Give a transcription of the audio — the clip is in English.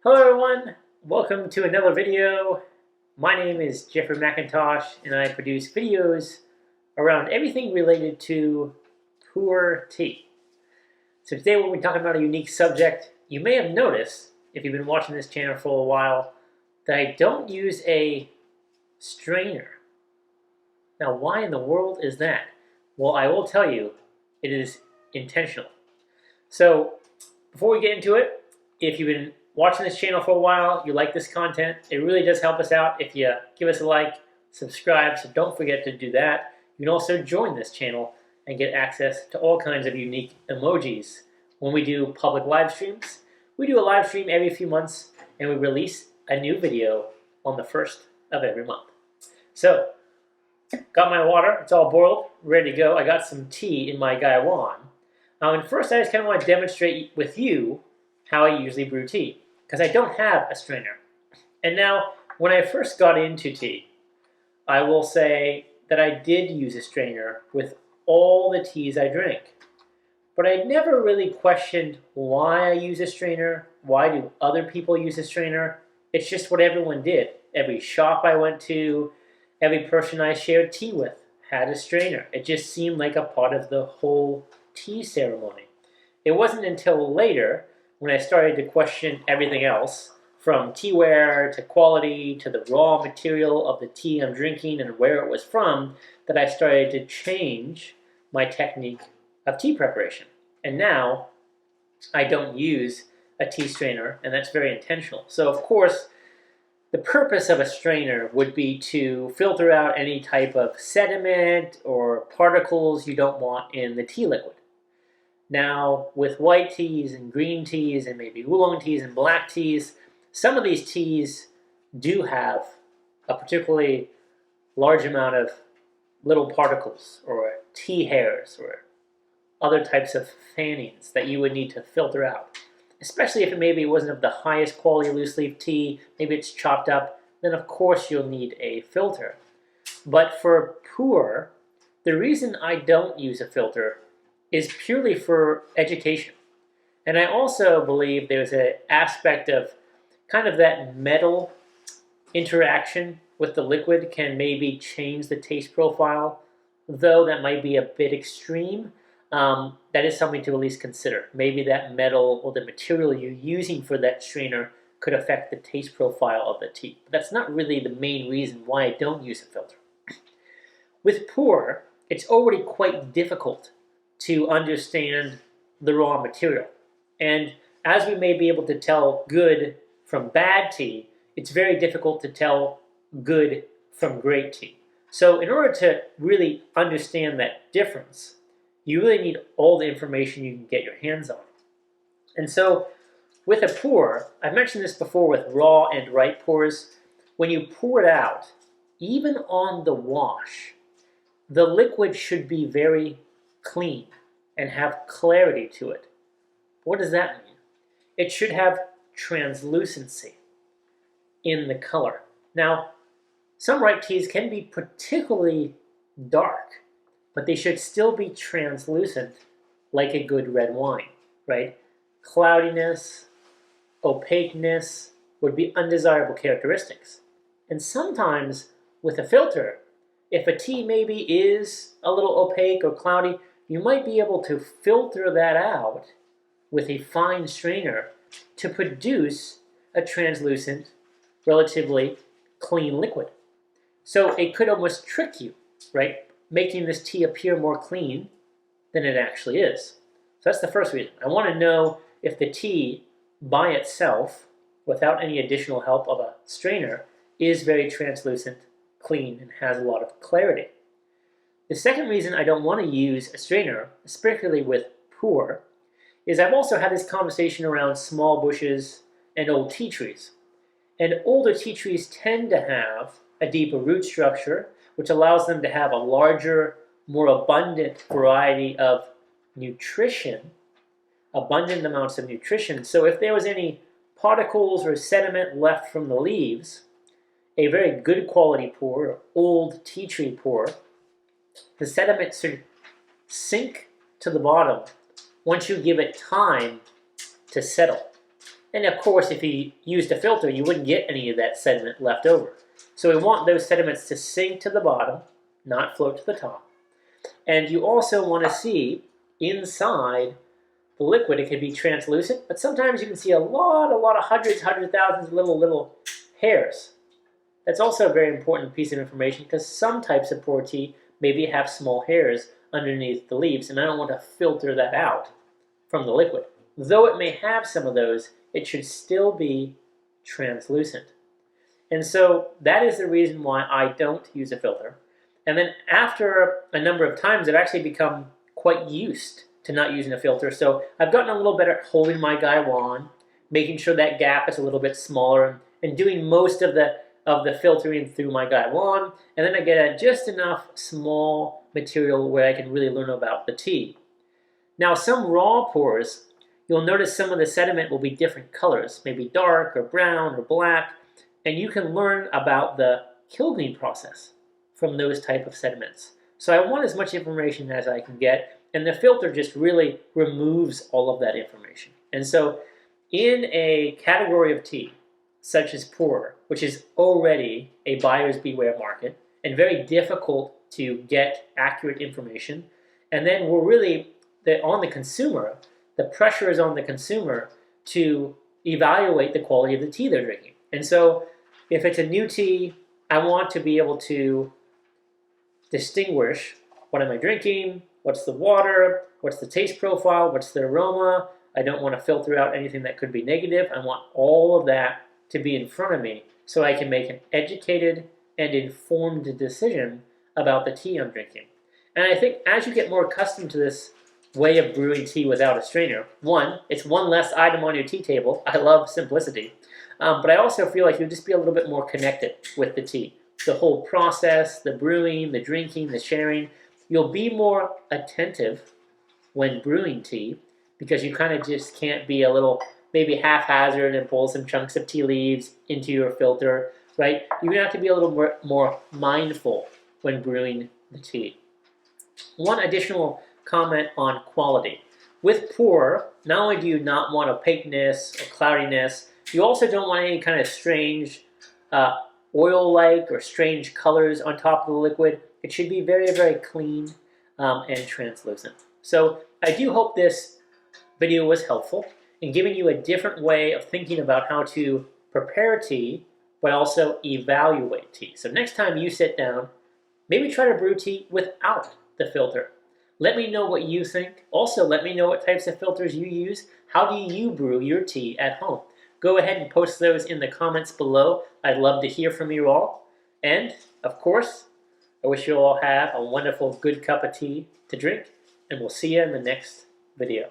Hello everyone, welcome to another video. My name is Jeffrey McIntosh and I produce videos around everything related to Pu-erh tea. So today we'll be talking about a unique subject. You may have noticed, if you've been watching this channel for a while, that I don't use a strainer. Now why in the world is that? Well, I will tell you, it is intentional. So before we get into it, if you've been watching this channel for a while, you like this content, it really does help us out if you give us a like, subscribe, so don't forget to do that. You can also join this channel and get access to all kinds of unique emojis when we do public live streams. We do a live stream every few months and we release a new video on the 1st of every month. So, got my water, it's all boiled, ready to go. I got some tea in my gaiwan. And first I just kind of want to demonstrate with you how I usually brew tea, because I don't have a strainer. And now, when I first got into tea, I will say that I did use a strainer with all the teas I drank. But I never really questioned why I use a strainer, why do other people use a strainer. It's just what everyone did. Every shop I went to, every person I shared tea with had a strainer. It just seemed like a part of the whole tea ceremony. It wasn't until later, when I started to question everything else, from Teaware to quality to the raw material of the tea I'm drinking and where it was from, that I started to change my technique of tea preparation. And now, I don't use a tea strainer, and that's very intentional. So of course, the purpose of a strainer would be to filter out any type of sediment or particles you don't want in the tea liquid. Now, with white teas and green teas and maybe oolong teas and black teas, some of these teas do have a particularly large amount of little particles or tea hairs or other types of fannings that you would need to filter out. Especially if maybe it wasn't of the highest quality loose leaf tea, maybe it's chopped up, then of course you'll need a filter. But for Pu-erh, the reason I don't use a filter is purely for education. And I also believe there's an aspect of kind of that metal interaction with the liquid can maybe change the taste profile, though that might be a bit extreme. That is something to at least consider. Maybe that metal or the material you're using for that strainer could affect the taste profile of the tea. But that's not really the main reason why I don't use a filter. With Pu-erh, it's already quite difficult to understand the raw material. And as we may be able to tell good from bad tea, it's very difficult to tell good from great tea. So in order to really understand that difference, you really need all the information you can get your hands on. And so with a pour, I've mentioned this before with raw and ripe pours, when you pour it out, even on the wash, the liquid should be very clean and have clarity to it. What does that mean? It should have translucency in the color. Now, some ripe teas can be particularly dark, but they should still be translucent like a good red wine, right? Cloudiness, opaqueness would be undesirable characteristics. And sometimes with a filter, if a tea maybe is a little opaque or cloudy, you might be able to filter that out with a fine strainer to produce a translucent, relatively clean liquid. So it could almost trick you, right? Making this tea appear more clean than it actually is. So that's the first reason. I want to know if the tea by itself, without any additional help of a strainer, is very translucent, clean, and has a lot of clarity. The second reason I don't want to use a strainer, especially with Pu-erh, is I've also had this conversation around small bushes and old tea trees. And older tea trees tend to have a deeper root structure, which allows them to have a larger, more abundant variety of nutrition, abundant amounts of nutrition. So if there was any particles or sediment left from the leaves, a very good quality pour, or old tea tree pour, the sediment should sink to the bottom once you give it time to settle. And of course, if you used a filter, you wouldn't get any of that sediment left over. So we want those sediments to sink to the bottom, not float to the top. And you also want to see inside the liquid. It can be translucent, but sometimes you can see a lot of hundreds of thousands of little hairs. That's also a very important piece of information because some types of pu-erh tea maybe have small hairs underneath the leaves, and I don't want to filter that out from the liquid. Though it may have some of those, it should still be translucent. And so that is the reason why I don't use a filter. And then after a number of times, I've actually become quite used to not using a filter. So I've gotten a little better at holding my gaiwan, making sure that gap is a little bit smaller, and doing most of the filtering through my gaiwan. And then I get just enough small material where I can really learn about the tea. Now, some raw pours, you'll notice some of the sediment will be different colors, maybe dark or brown or black, and you can learn about the kilning process from those type of sediments. So I want as much information as I can get, and the filter just really removes all of that information. And so in a category of tea, such as pu-erh, which is already a buyer's beware market and very difficult to get accurate information, and then we're really on the consumer, the pressure is on the consumer to evaluate the quality of the tea they're drinking. And so if it's a new tea, I want to be able to distinguish what am I drinking, what's the water, what's the taste profile, what's the aroma. I don't want to filter out anything that could be negative. I want all of that to be in front of me so I can make an educated and informed decision about the tea I'm drinking. And I think as you get more accustomed to this way of brewing tea without a strainer, one, it's one less item on your tea table. I love simplicity. But I also feel like you'll just be a little bit more connected with the tea. The whole process, the brewing, the drinking, the sharing. You'll be more attentive when brewing tea because you kind of just can't be a little maybe haphazard and pull some chunks of tea leaves into your filter, right? You're going to have to be a little more mindful when brewing the tea. One additional comment on quality. With pu-erh, not only do you not want opaqueness or cloudiness, you also don't want any kind of strange oil-like or strange colors on top of the liquid. It should be very, very clean and translucent. So I do hope this video was helpful in giving you a different way of thinking about how to prepare tea, but also evaluate tea. So next time you sit down, maybe try to brew tea without the filter. Let me know what you think. Also, let me know what types of filters you use. How do you brew your tea at home? Go ahead and post those in the comments below. I'd love to hear from you all. And, of course, I wish you all have a wonderful, good cup of tea to drink, and we'll see you in the next video.